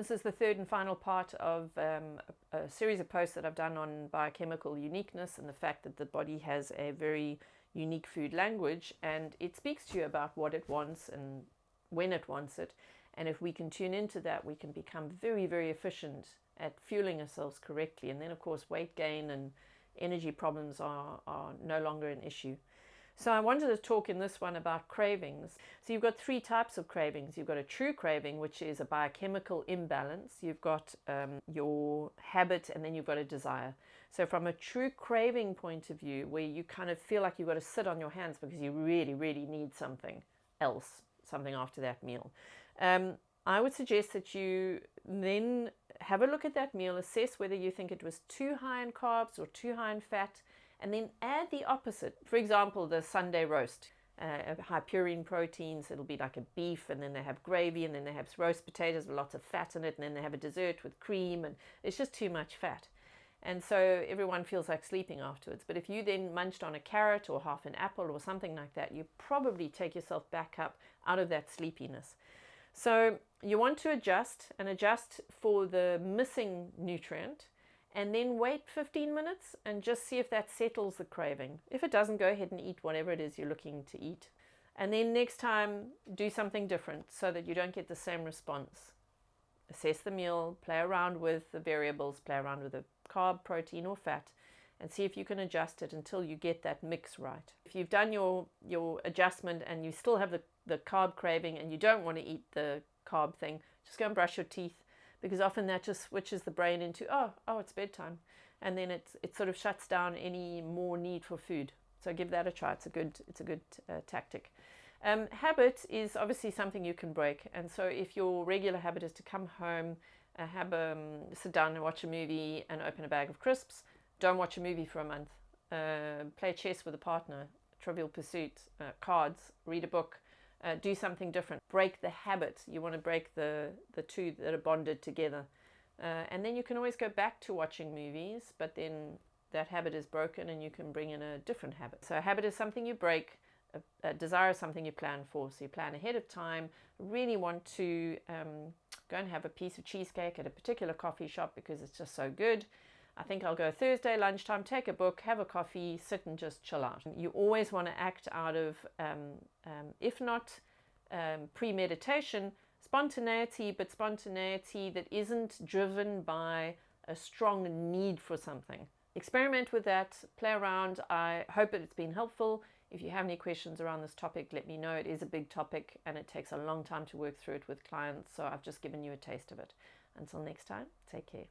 This is the third and final part of a series of posts that I've done on biochemical uniqueness and the fact that the body has a very unique food language, and it speaks to you about what it wants and when it wants it. And if we can tune into that, we can become very, very efficient at fueling ourselves correctly. And then, of course, weight gain and energy problems are no longer an issue. So I wanted to talk in this one about cravings. So you've got three types of cravings. You've got a true craving, which is a biochemical imbalance. You've got your habit, and then you've got a desire. So from a true craving point of view, where you kind of feel like you've got to sit on your hands because you really, really need something else, something after that meal, I would suggest that you then have a look at that meal, assess whether you think it was too high in carbs or too high in fat, and then add the opposite. For example, the Sunday roast, high purine proteins. It'll be like a beef, and then they have gravy, and then they have roast potatoes with lots of fat in it, and then they have a dessert with cream, and it's just too much fat. And so everyone feels like sleeping afterwards. But if you then munched on a carrot or half an apple or something like that, you probably take yourself back up out of that sleepiness. So you want to adjust for the missing nutrient, and then wait 15 minutes and just see if that settles the craving. If it doesn't, go ahead and eat whatever it is you're looking to eat. And then next time, do something different so that you don't get the same response. Assess the meal, play around with the variables, play around with the carb, protein, or fat, and see if you can adjust it until you get that mix right. If you've done your adjustment and you still have the carb craving and you don't want to eat the carb thing, just go and brush your teeth, because often that just switches the brain into, oh, it's bedtime. And then it sort of shuts down any more need for food. So give that a try. It's a good tactic. Habit is obviously something you can break. And so if your regular habit is to come home, sit down and watch a movie and open a bag of crisps, don't watch a movie for a month. Play chess with a partner, Trivial Pursuit, cards, read a book. Do something different. Break the habit. You want to break the two that are bonded together. And then you can always go back to watching movies, but then that habit is broken and you can bring in a different habit. So a habit is something you break. A desire is something you plan for. So you plan ahead of time. Really want to go and have a piece of cheesecake at a particular coffee shop because it's just so good. I think I'll go Thursday lunchtime, take a book, have a coffee, sit and just chill out. You always want to act out of, if not premeditation, spontaneity, but spontaneity that isn't driven by a strong need for something. Experiment with that, play around. I hope it's been helpful. If you have any questions around this topic, let me know. It is a big topic and it takes a long time to work through it with clients, so I've just given you a taste of it. Until next time, take care.